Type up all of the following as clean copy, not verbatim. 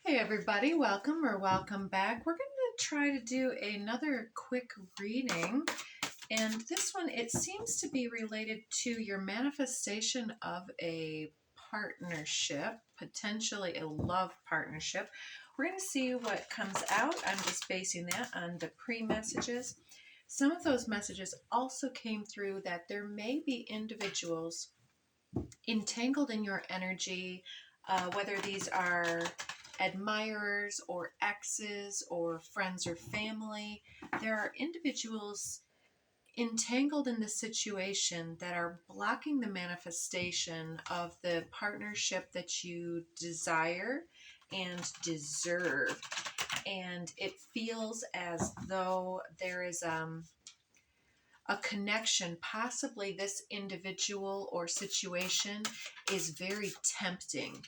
Hey everybody, welcome or welcome back. We're going to try to do another quick reading, and this one, it seems to be related to your manifestation of a partnership, potentially a love partnership. We're going to see what comes out. I'm just basing that on the pre-messages. Some of those messages also came through that there may be individuals entangled in your energy, whether these are admirers or exes or friends or family. There are individuals entangled in the situation that are blocking the manifestation of the partnership that you desire and deserve. And it feels as though there is a connection. Possibly this individual or situation is very tempting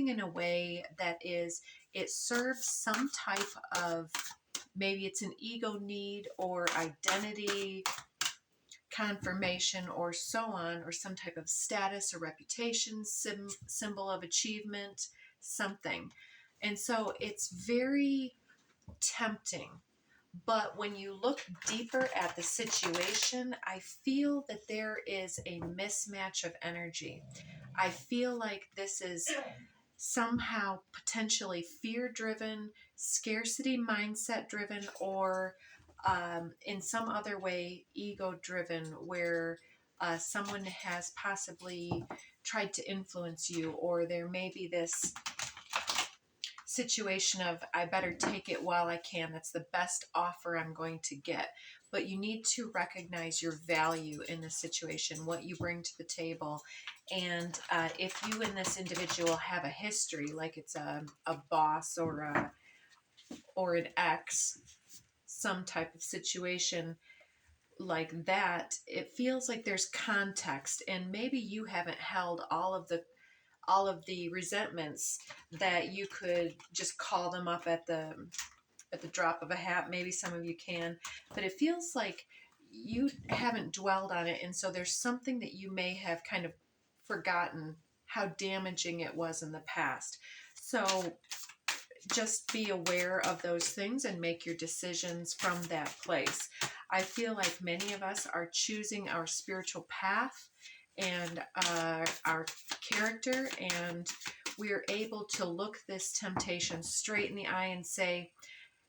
in a way that it serves some type of, maybe it's an ego need or identity confirmation or so on, or some type of status or reputation symbol of achievement, something. And so it's very tempting. But when you look deeper at the situation, I feel that there is a mismatch of energy. I feel like this is somehow potentially fear-driven, scarcity mindset-driven, or in some other way ego-driven, where someone has possibly tried to influence you, or there may be this situation of, I better take it while I can. That's the best offer I'm going to get. But you need to recognize your value in the situation, what you bring to the table. And if you and this individual have a history, like it's a boss or an ex, some type of situation like that, it feels like there's context, and maybe you haven't held all of the resentments that you could just call them up at the drop of a hat. Maybe some of you can, but it feels like you haven't dwelled on it, and so there's something that you may have kind of forgotten how damaging it was in the past. So just be aware of those things and make your decisions from that place. I feel like many of us are choosing our spiritual path and our character, and we're able to look this temptation straight in the eye and say,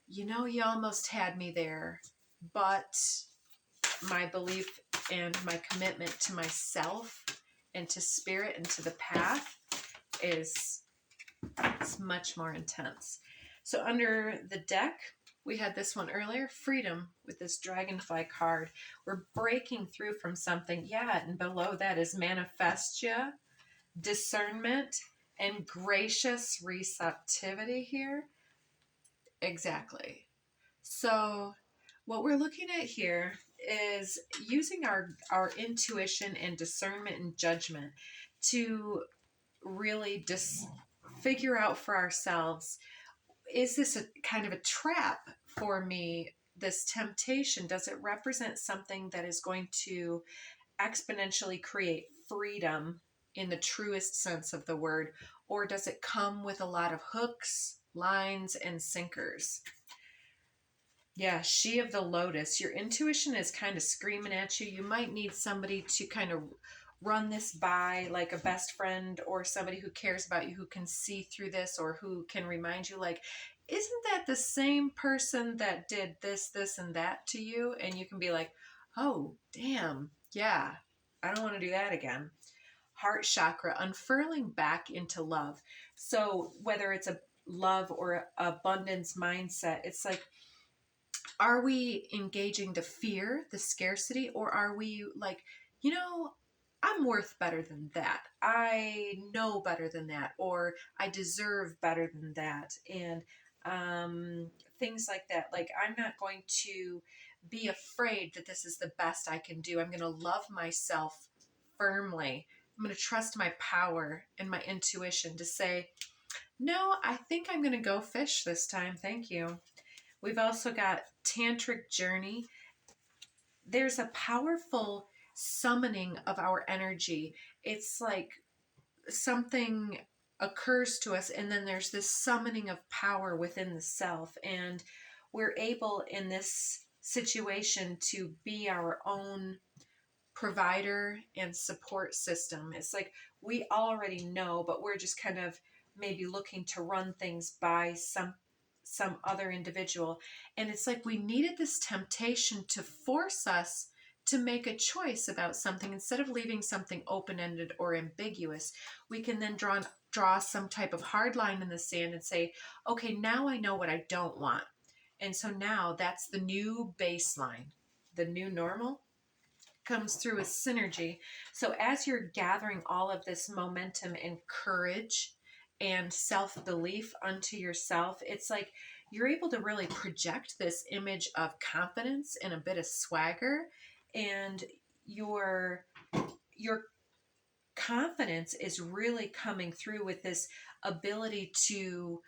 you know, you almost had me there, but my belief and my commitment to myself and to spirit and to the path is much more intense. So under the deck, we had this one earlier, freedom, with this dragonfly card. We're breaking through from something. Yeah, and below that is manifestia, discernment, and gracious receptivity here. Exactly. So what we're looking at here is using our intuition and discernment and judgment to really figure out for ourselves, is this a kind of a trap for me? This temptation, does it represent something that is going to exponentially create freedom in the truest sense of the word, or does it come with a lot of hooks, lines, and sinkers? Yeah, she of the lotus. Your intuition is kind of screaming at you. You might need somebody to kind of run this by, like a best friend or somebody who cares about you, who can see through this, or who can remind you, like, isn't that the same person that did this, this, and that to you? And you can be like, oh, damn, yeah, I don't want to do that again. Heart chakra, unfurling back into love. So whether it's a love or abundance mindset, it's like, are we engaging the fear, the scarcity, or are we like, you know, I'm worth better than that. I know better than that, or I deserve better than that. And things like that. Like, I'm not going to be afraid that this is the best I can do. I'm going to love myself firmly. I'm going to trust my power and my intuition to say, no, I think I'm going to go fish this time. Thank you. We've also got tantric journey. There's a powerful summoning of our energy. It's like something occurs to us, and then there's this summoning of power within the self, and we're able in this situation to be our own provider and support system. It's like we already know, but we're just kind of maybe looking to run things by some other individual. And it's like we needed this temptation to force us to make a choice about something. Instead of leaving something open-ended or ambiguous, we can then draw some type of hard line in the sand and say, okay, now I know what I don't want. And so now that's the new baseline. The new normal comes through as synergy. So as you're gathering all of this momentum and courage and self-belief unto yourself, it's like you're able to really project this image of confidence and a bit of swagger, and your confidence is really coming through with this ability to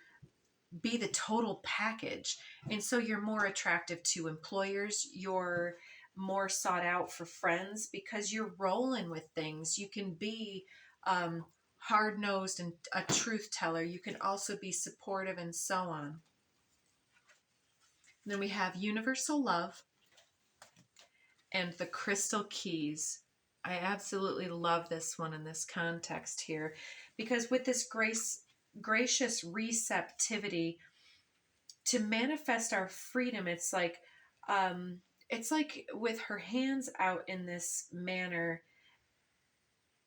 be the total package. And so you're more attractive to employers, you're more sought out for friends because you're rolling with things. You can be hard-nosed and a truth teller. You can also be supportive and so on. And then we have universal love and the crystal keys. I absolutely love this one in this context here, because with this gracious receptivity to manifest our freedom, it's like with her hands out in this manner,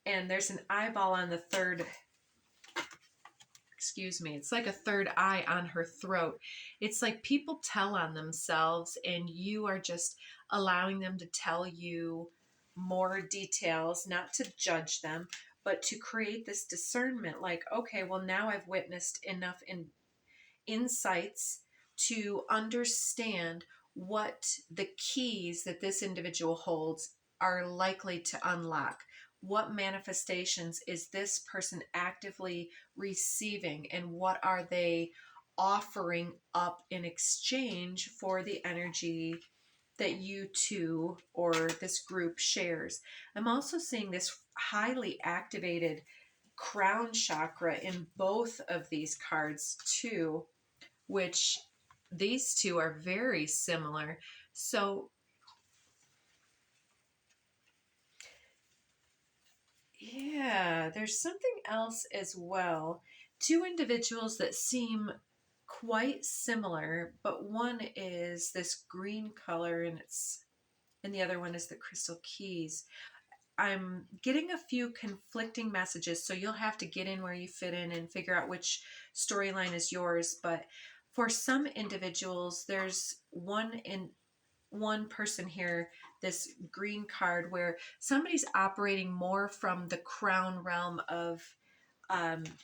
and there's an eyeball on the third, it's like a third eye on her throat. It's like people tell on themselves, and you are just allowing them to tell you more details, not to judge them, but to create this discernment. Like, okay, well, now I've witnessed enough insights to understand what the keys that this individual holds are likely to unlock. What manifestations is this person actively receiving, and what are they offering up in exchange for the energy that you two or this group shares? I'm also seeing this highly activated crown chakra in both of these cards too, which these two are very similar. So yeah, there's something else as well. Two individuals that seem quite similar, but one is this green color and the other one is the crystal keys. I'm getting a few conflicting messages, so you'll have to get in where you fit in and figure out which storyline is yours. But for some individuals, there's one person here, this green card, where somebody's operating more from the crown realm of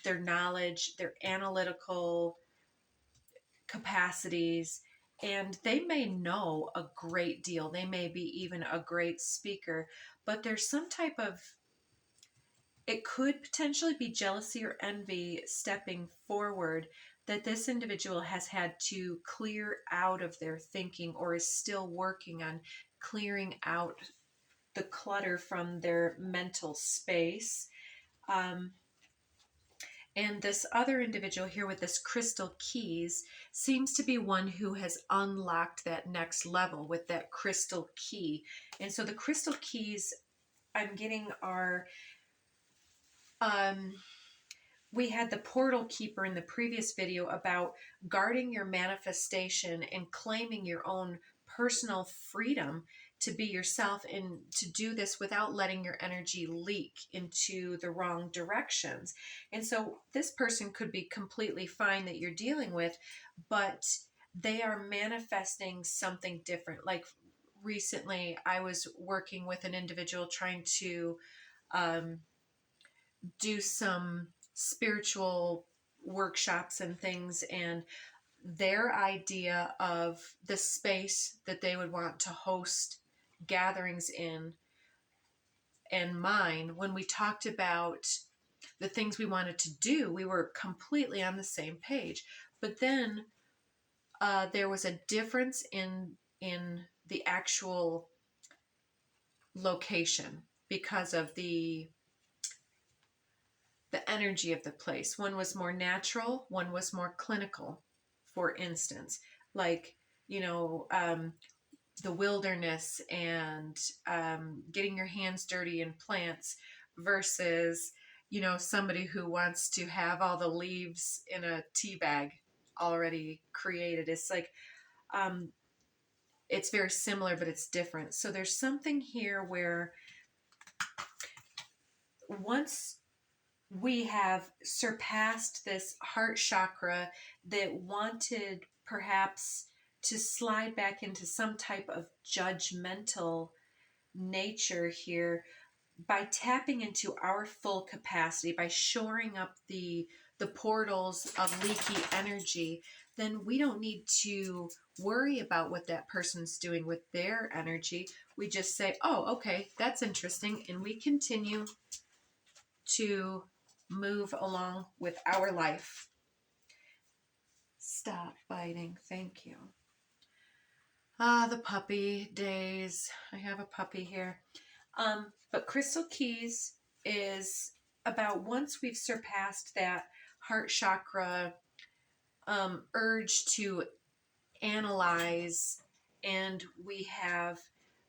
their knowledge, their analytical capacities, and they may know a great deal. They may be even a great speaker, but there's some type of, it could potentially be jealousy or envy stepping forward that this individual has had to clear out of their thinking, or is still working on clearing out the clutter from their mental space. And this other individual here with this crystal keys seems to be one who has unlocked that next level with that crystal key. And so the crystal keys I'm getting are, we had the portal keeper in the previous video about guarding your manifestation and claiming your own personal freedom to be yourself, and to do this without letting your energy leak into the wrong directions. And so this person could be completely fine that you're dealing with, but they are manifesting something different. Like recently I was working with an individual trying to do some spiritual workshops and things, and their idea of the space that they would want to host gatherings in and mine, when we talked about the things we wanted to do, we were completely on the same page. But then there was a difference in the actual location because of the the energy of the place. One was more natural, one was more clinical, for instance, like, you know, the wilderness and getting your hands dirty in plants versus, you know, somebody who wants to have all the leaves in a tea bag already created. It's like, it's very similar, but it's different. So there's something here where once we have surpassed this heart chakra that wanted perhaps to slide back into some type of judgmental nature here, by tapping into our full capacity, by shoring up the portals of leaky energy, then we don't need to worry about what that person's doing with their energy. We just say, oh, okay, that's interesting, and we continue to move along with our life. Stop biting. Thank you. Ah, the puppy days. I have a puppy here. But Crystal Keys is about once we've surpassed that heart chakra urge to analyze, and we have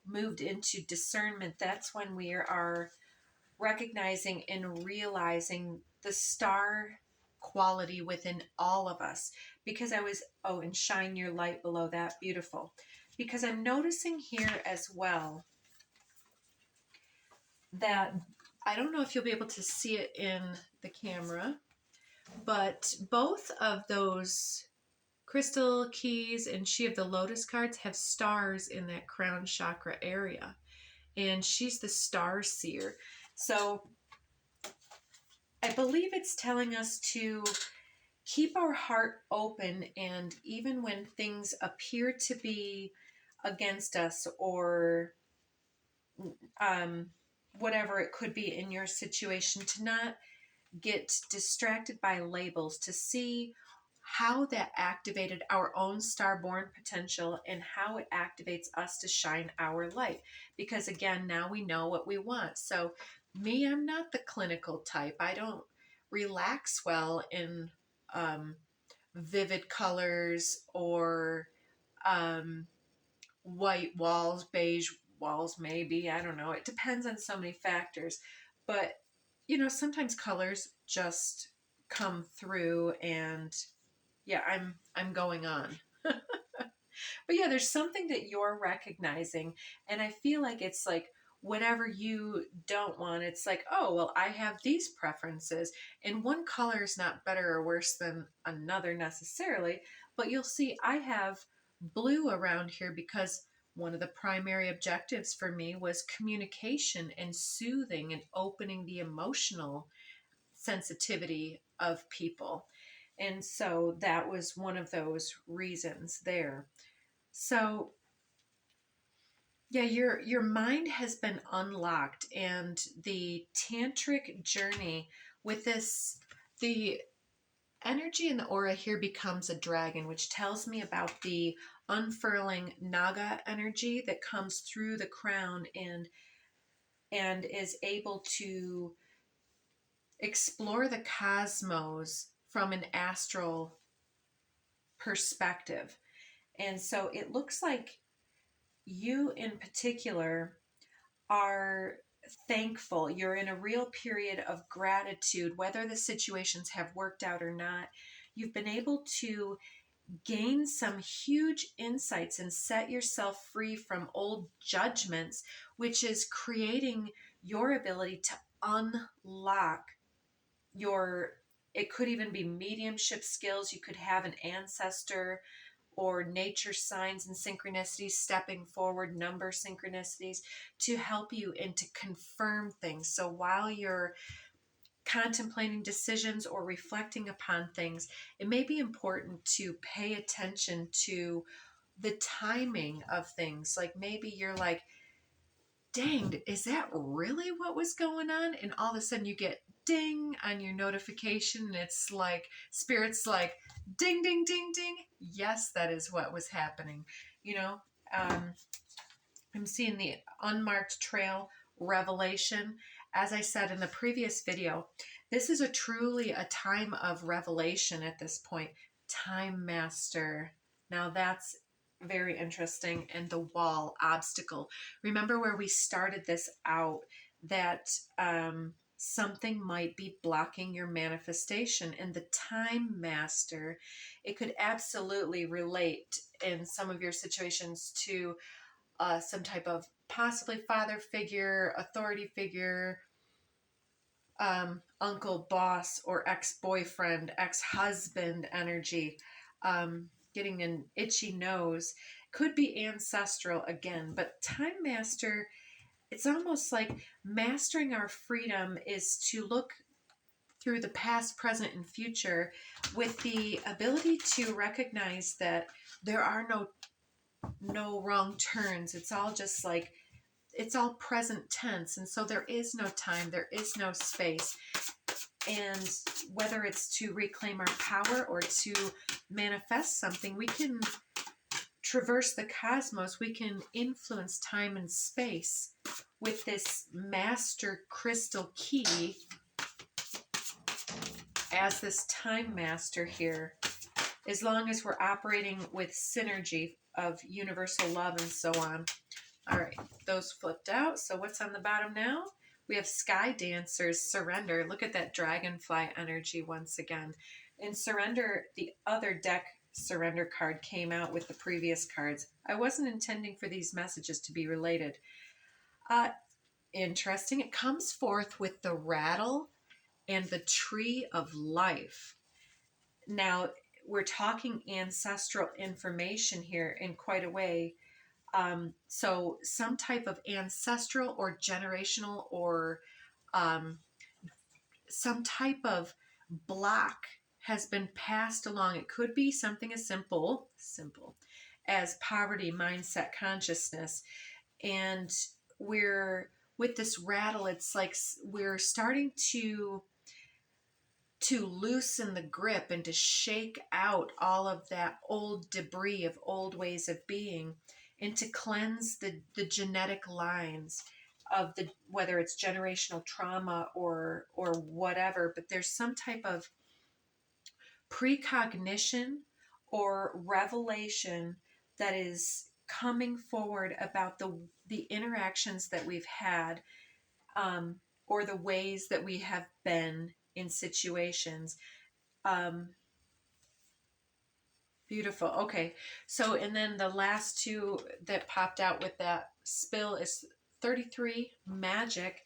moved into discernment, that's when we are recognizing and realizing the star quality within all of us. Because and shine your light below that, beautiful. Because I'm noticing here as well that, I don't know if you'll be able to see it in the camera, but both of those Crystal Keys and She of the Lotus cards have stars in that crown chakra area. And she's the star seer. So I believe it's telling us to keep our heart open, and even when things appear to be against us, or whatever it could be in your situation, to not get distracted by labels, to see how that activated our own starborn potential and how it activates us to shine our light. Because again, now we know what we want. So me, I'm not the clinical type. I don't relax well in vivid colors or white walls, beige walls, maybe. I don't know. It depends on so many factors. But, you know, sometimes colors just come through, and yeah, I'm going on. But yeah, there's something that you're recognizing, and I feel like it's like whatever you don't want, it's like, oh, well, I have these preferences, and one color is not better or worse than another necessarily, but you'll see I have blue around here because one of the primary objectives for me was communication and soothing and opening the emotional sensitivity of people. And so that was one of those reasons there. So yeah, your mind has been unlocked, and the tantric journey with this, the energy in the aura here becomes a dragon, which tells me about the unfurling naga energy that comes through the crown and is able to explore the cosmos from an astral perspective. And so it looks like you in particular are thankful. You're in a real period of gratitude, whether the situations have worked out or not. You've been able to gain some huge insights and set yourself free from old judgments, which is creating your ability to unlock your, it could even be mediumship skills. You could have an ancestor or nature signs and synchronicities stepping forward, number synchronicities to help you and to confirm things. So while you're contemplating decisions or reflecting upon things, it may be important to pay attention to the timing of things. Like maybe you're like, dang, is that really what was going on? And all of a sudden you get ding on your notification, and it's like spirit's like, ding, ding, ding, ding. Yes, that is what was happening. You know, I'm seeing the unmarked trail revelation. As I said in the previous video, This is truly a time of revelation at this point. Time Master. Now that's very interesting. And the wall, obstacle. Remember where we started this out, that something might be blocking your manifestation. And the Time Master, it could absolutely relate in some of your situations to some type of possibly father figure, authority figure, uncle, boss, or ex-boyfriend, ex-husband energy, getting an itchy nose. Could be ancestral again, but Time Master, it's almost like mastering our freedom is to look through the past, present, and future with the ability to recognize that there are no wrong turns. It's all just like, it's all present tense, and so there is no time, there is no space. And whether it's to reclaim our power or to manifest something, we can traverse the cosmos, we can influence time and space with this master crystal key as this Time Master here, as long as we're operating with synergy of universal love and so on. All right, those flipped out. So what's on the bottom now? We have Sky Dancers, Surrender. Look at that dragonfly energy once again. In Surrender, the other deck Surrender card came out with the previous cards. I wasn't intending for these messages to be related. Interesting. It comes forth with the rattle and the tree of life. Now, we're talking ancestral information here in quite a way. So some type of ancestral or generational or some type of block has been passed along. It could be something as simple as poverty, mindset, consciousness. And we're, with this rattle, it's like we're starting to loosen the grip and to shake out all of that old debris of old ways of being, and to cleanse the genetic lines of the, whether it's generational trauma or whatever. But there's some type of precognition or revelation that is coming forward about the interactions that we've had, or the ways that we have been in situations. Beautiful. Okay. So, and then the last two that popped out with that spill is 33 magic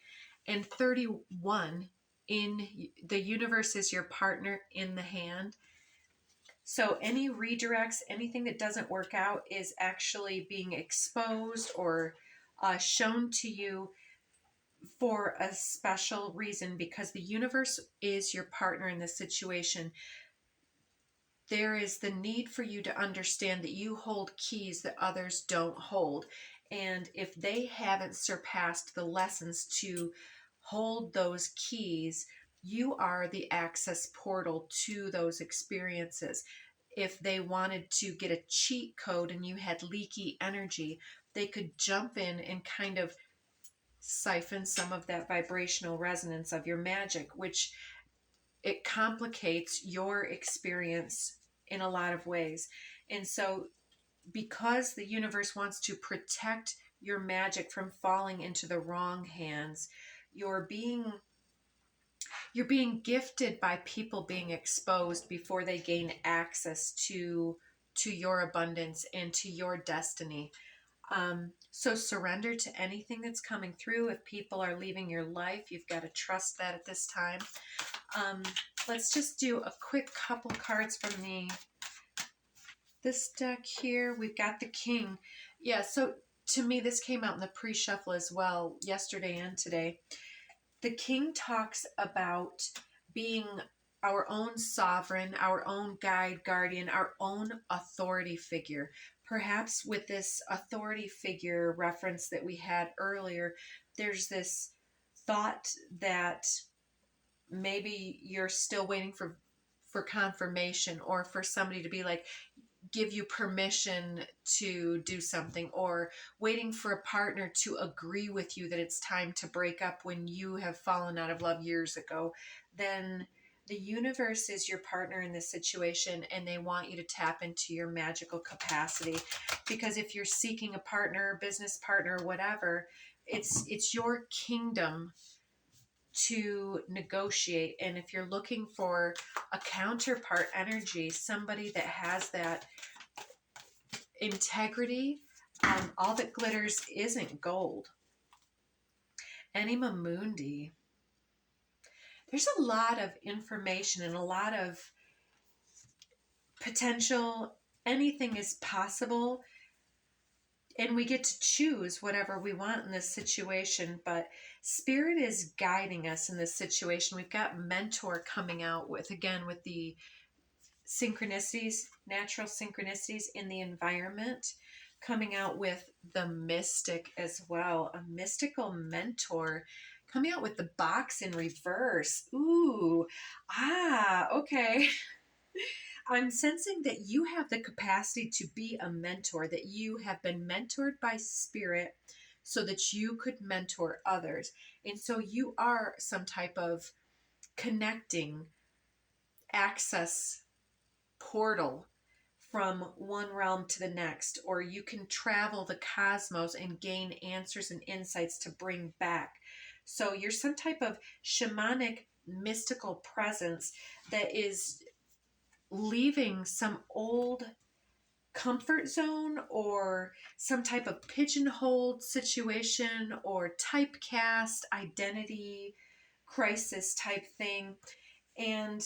and 31 in the universe is your partner in the hand. So any redirects, anything that doesn't work out is actually being exposed or shown to you for a special reason, because the universe is your partner in this situation. There is the need for you to understand that you hold keys that others don't hold. And if they haven't surpassed the lessons to hold those keys, you are the access portal to those experiences. If they wanted to get a cheat code and you had leaky energy, they could jump in and kind of siphon some of that vibrational resonance of your magic, which it complicates your experience in a lot of ways. And so because the universe wants to protect your magic from falling into the wrong hands, you're being gifted by people being exposed before they gain access to your abundance and to your destiny. So surrender to anything that's coming through. If people are leaving your life, you've got to trust that at this time. Let's just do a quick couple cards from this deck here. We've got the King. Yeah, so to me, this came out in the pre-shuffle as well, yesterday and today. The King talks about being our own sovereign, our own guide, guardian, our own authority figure. Perhaps with this authority figure reference that we had earlier, there's this thought that maybe you're still waiting for confirmation, or for somebody to be like, give you permission to do something, or waiting for a partner to agree with you that it's time to break up when you have fallen out of love years ago, then the universe is your partner in this situation, and they want you to tap into your magical capacity. Because if you're seeking a partner, business partner, whatever, it's your kingdom to negotiate. And if you're looking for a counterpart energy, somebody that has that integrity, all that glitters isn't gold. Anima Mundi. There's a lot of information and a lot of potential. Anything is possible, and we get to choose whatever we want in this situation. But Spirit is guiding us in this situation. We've got Mentor coming out with, again, with the synchronicities, natural synchronicities in the environment, coming out with the Mystic as well, a mystical mentor coming out with the box in reverse. Ooh, okay. I'm sensing that you have the capacity to be a mentor, that you have been mentored by Spirit so that you could mentor others. And so you are some type of connecting access portal from one realm to the next, or you can travel the cosmos and gain answers and insights to bring back. So you're some type of shamanic mystical presence that is leaving some old comfort zone or some type of pigeonholed situation or typecast identity crisis type thing. And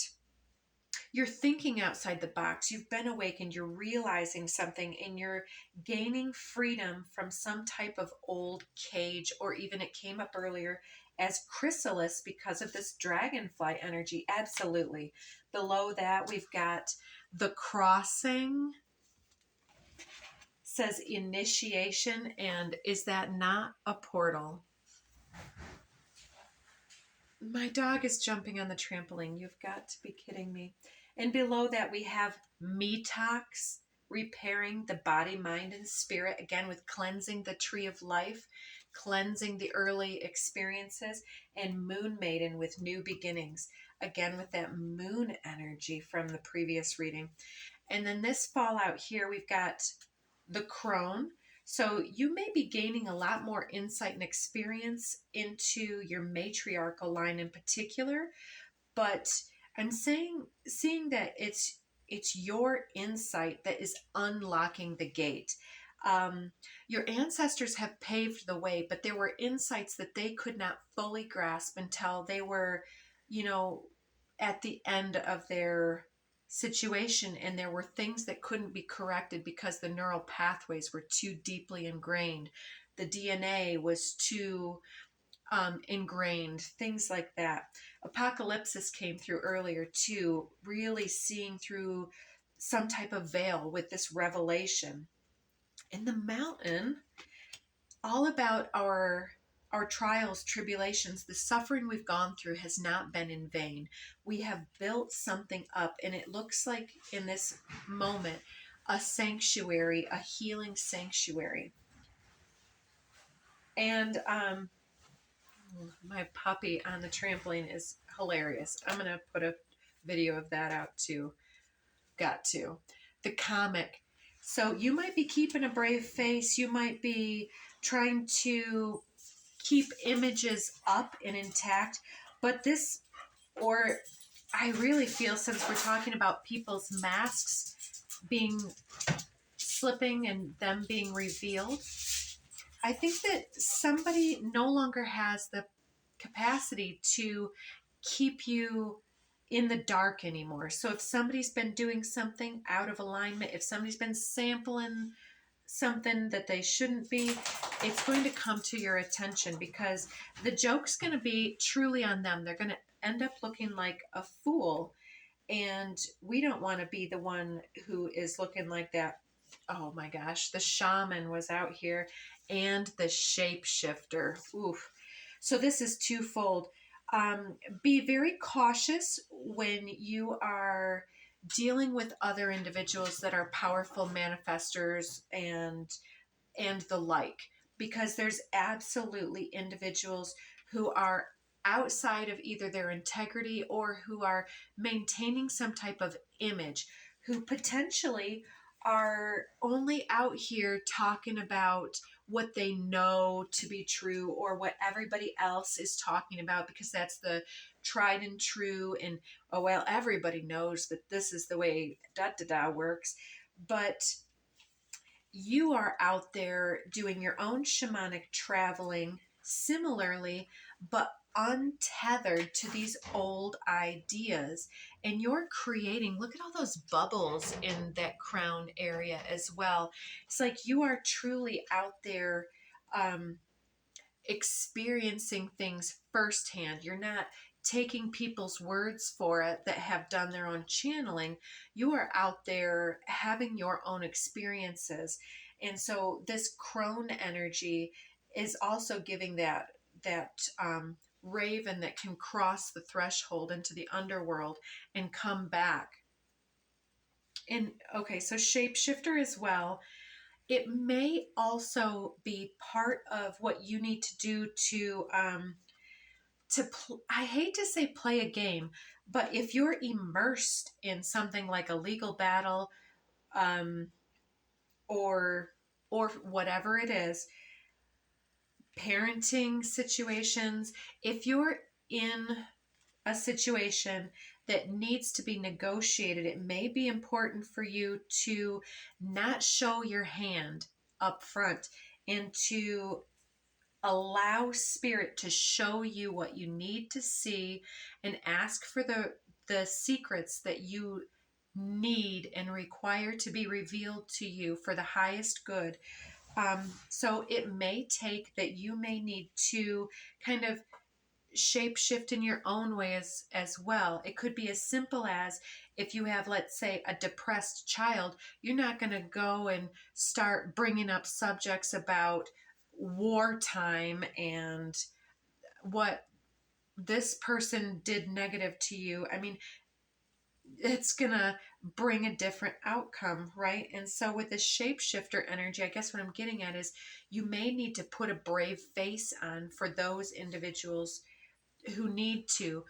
you're thinking outside the box. You've been awakened. You're realizing something, and you're gaining freedom from some type of old cage, or even it came up earlier as chrysalis because of this dragonfly energy. Absolutely. Below that, we've got the crossing. Says initiation, and is that not a portal? My dog is jumping on the trampoline. You've got to be kidding me. And below that, we have Metox, repairing the body, mind, and spirit. Again, with cleansing the tree of life, cleansing the early experiences, and Moon Maiden with new beginnings. Again, with that moon energy from the previous reading. And then this fallout here, we've got the crone. So you may be gaining a lot more insight and experience into your matriarchal line in particular, but I'm seeing that it's your insight that is unlocking the gate. Your ancestors have paved the way, but there were insights that they could not fully grasp until they were, at the end of their situation, and there were things that couldn't be corrected because the neural pathways were too deeply ingrained. The DNA was too ingrained, things like that. Apocalypsis came through earlier too, really seeing through some type of veil with this revelation. In the mountain, all about our trials, tribulations, the suffering we've gone through has not been in vain. We have built something up, and it looks like in this moment a sanctuary, a healing sanctuary. And my puppy on the trampoline is hilarious. I'm going to put a video of that out too. Got to. The comic. So you might be keeping a brave face. You might be trying to keep images up and intact. But this, or I really feel, since we're talking about people's masks being slipping and them being revealed, I think that somebody no longer has the capacity to keep you in the dark anymore. So if somebody's been doing something out of alignment, if somebody's been sampling something that they shouldn't be, it's going to come to your attention, because the joke's going to be truly on them. They're going to end up looking like a fool, and we don't want to be the one who is looking like that. Oh my gosh, the shaman was out here, and the shapeshifter. Oof. So this is twofold. Be very cautious when you are dealing with other individuals that are powerful manifestors and the like, because there's absolutely individuals who are outside of either their integrity or who are maintaining some type of image, who potentially are only out here talking about what they know to be true or what everybody else is talking about because that's the tried and true, and oh well, everybody knows that this is the way da da da works. But you are out there doing your own shamanic traveling similarly, but untethered to these old ideas. And you're creating, look at all those bubbles in that crown area as well. It's like you are truly out there experiencing things firsthand. You're not taking people's words for it that have done their own channeling. You are out there having your own experiences. And so this crone energy is also giving that raven that can cross the threshold into the underworld and come back. And okay, so shapeshifter as well. It may also be part of what you need to do I hate to say play a game, but if you're immersed in something like a legal battle, um, or whatever it is, parenting situations, if you're in a situation that needs to be negotiated, it may be important for you to not show your hand up front and to allow spirit to show you what you need to see and ask for the secrets that you need and require to be revealed to you for the highest good. So it may take that you may need to kind of shape shift in your own way as well. It could be as simple as if you have, let's say, a depressed child, you're not going to go and start bringing up subjects about wartime and what this person did negative to you. I mean, it's going to bring a different outcome, right? And so with this shapeshifter energy, I guess what I'm getting at is you may need to put a brave face on for those individuals who need to.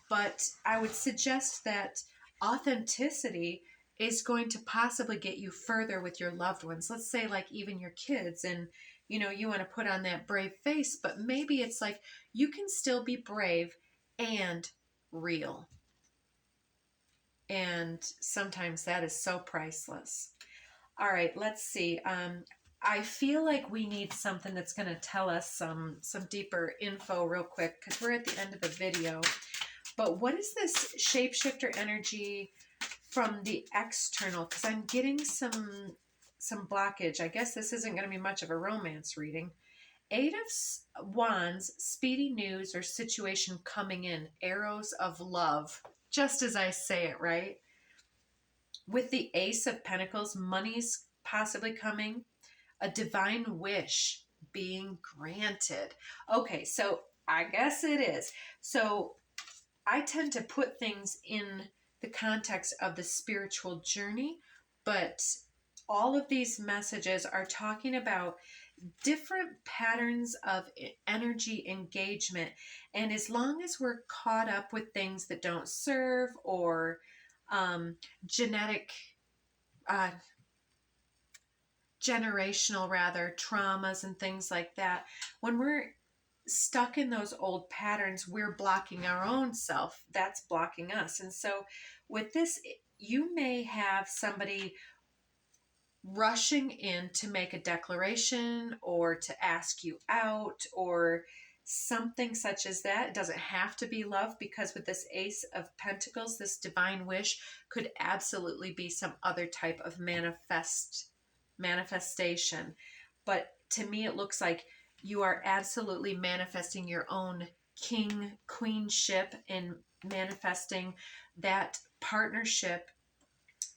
But I would suggest that authenticity is going to possibly get you further with your loved ones. Let's say like even your kids, and you want to put on that brave face, but maybe it's like you can still be brave and real. And sometimes that is so priceless. All right, let's see. I feel like we need something that's going to tell us some deeper info real quick because we're at the end of the video. But what is this shapeshifter energy from the external? Because I'm getting some blockage. I guess this isn't going to be much of a romance reading. 8 of Wands, speedy news or situation coming in. Arrows of love. Just as I say it, right? With the Ace of Pentacles, money's possibly coming. A divine wish being granted. Okay, so I guess it is. So I tend to put things in the context of the spiritual journey, but all of these messages are talking about different patterns of energy engagement. And as long as we're caught up with things that don't serve or genetic, generational rather, traumas and things like that, when we're stuck in those old patterns, we're blocking our own self. That's blocking us. And so with this, you may have somebody rushing in to make a declaration or to ask you out or something such as that. It doesn't have to be love, because with this Ace of Pentacles, this divine wish could absolutely be some other type of manifestation. But to me, it looks like you are absolutely manifesting your own king, queenship, and manifesting that partnership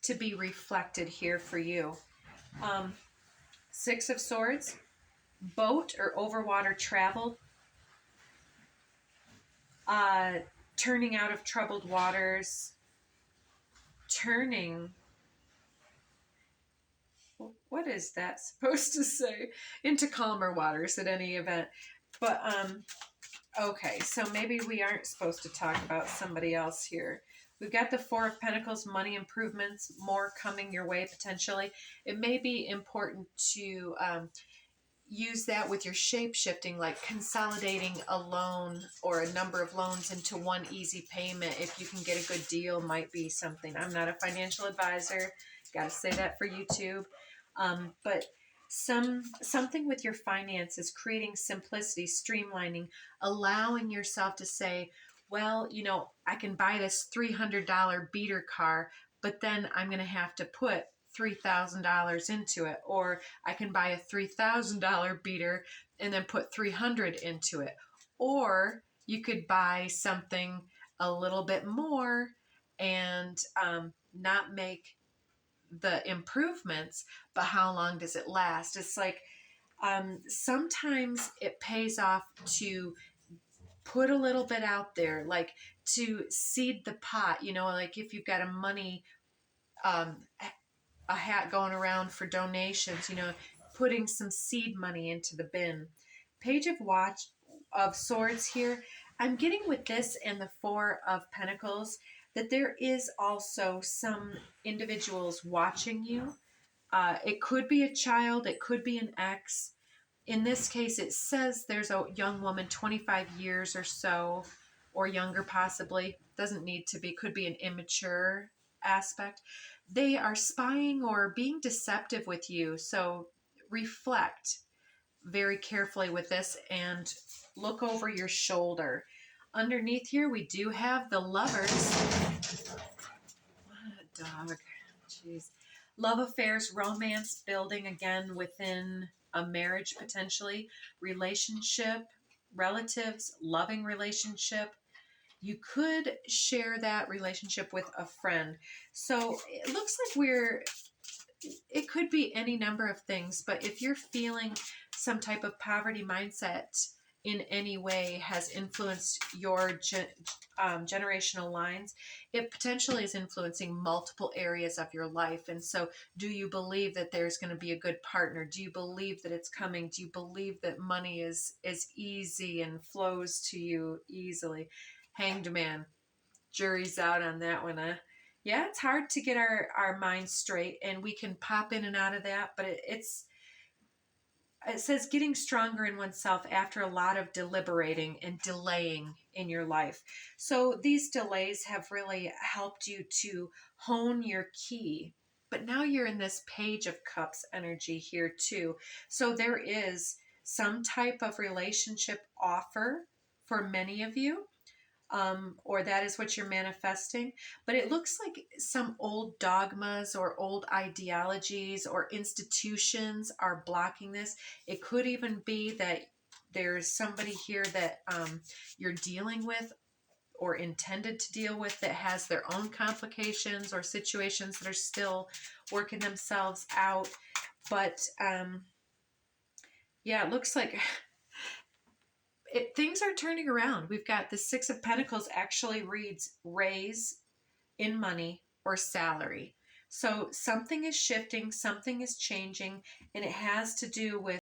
to be reflected here for you. 6 of Swords, boat or overwater travel, turning out of troubled waters, turning, what is that supposed to say? Into calmer waters at any event. But, okay, so maybe we aren't supposed to talk about somebody else here. We've got the Four of Pentacles, money improvements, more coming your way potentially. It may be important to use that with your shape shifting, like consolidating a loan or a number of loans into one easy payment. If you can get a good deal, might be something. I'm not a financial advisor. Got to say that for YouTube. But something with your finances, creating simplicity, streamlining, allowing yourself to say, well, you know, I can buy this $300 beater car, but then I'm going to have to put $3,000 into it, or I can buy a $3,000 beater and then put 300 into it, or you could buy something a little bit more and not make the improvements, but how long does it last? It's like sometimes it pays off to put a little bit out there, like to seed the pot, you know, like if you've got a hat going around for donations, you know, putting some seed money into the bin. Page of Swords here. I'm getting with this and the Four of Pentacles that there is also some individuals watching you. It could be a child, it could be an ex. In this case, it says there's a young woman, 25 years or so, or younger possibly. Doesn't need to be, could be an immature aspect. They are spying or being deceptive with you. So reflect very carefully with this and look over your shoulder. Underneath here, we do have the Lovers. What a dog. Jeez. Love affairs, romance building again within a marriage potentially, relationship, relatives, loving relationship. You could share that relationship with a friend. So it looks like it could be any number of things, but if you're feeling some type of poverty mindset in any way has influenced your generational lines, it potentially is influencing multiple areas of your life. And so do you believe that there's going to be a good partner? Do you believe that it's coming? Do you believe that money is easy and flows to you easily? Hanged Man, jury's out on that one, huh? Yeah, it's hard to get our minds straight, and we can pop in and out of that, but it says getting stronger in oneself after a lot of deliberating and delaying in your life. So these delays have really helped you to hone your key. But now you're in this Page of Cups energy here too. So there is some type of relationship offer for many of you. Or that is what you're manifesting. But it looks like some old dogmas or old ideologies or institutions are blocking this. It could even be that there's somebody here that you're dealing with or intended to deal with that has their own complications or situations that are still working themselves out. But yeah, it looks like things are turning around. We've got the Six of Pentacles actually reads raise in money or salary. So something is shifting, something is changing, and it has to do with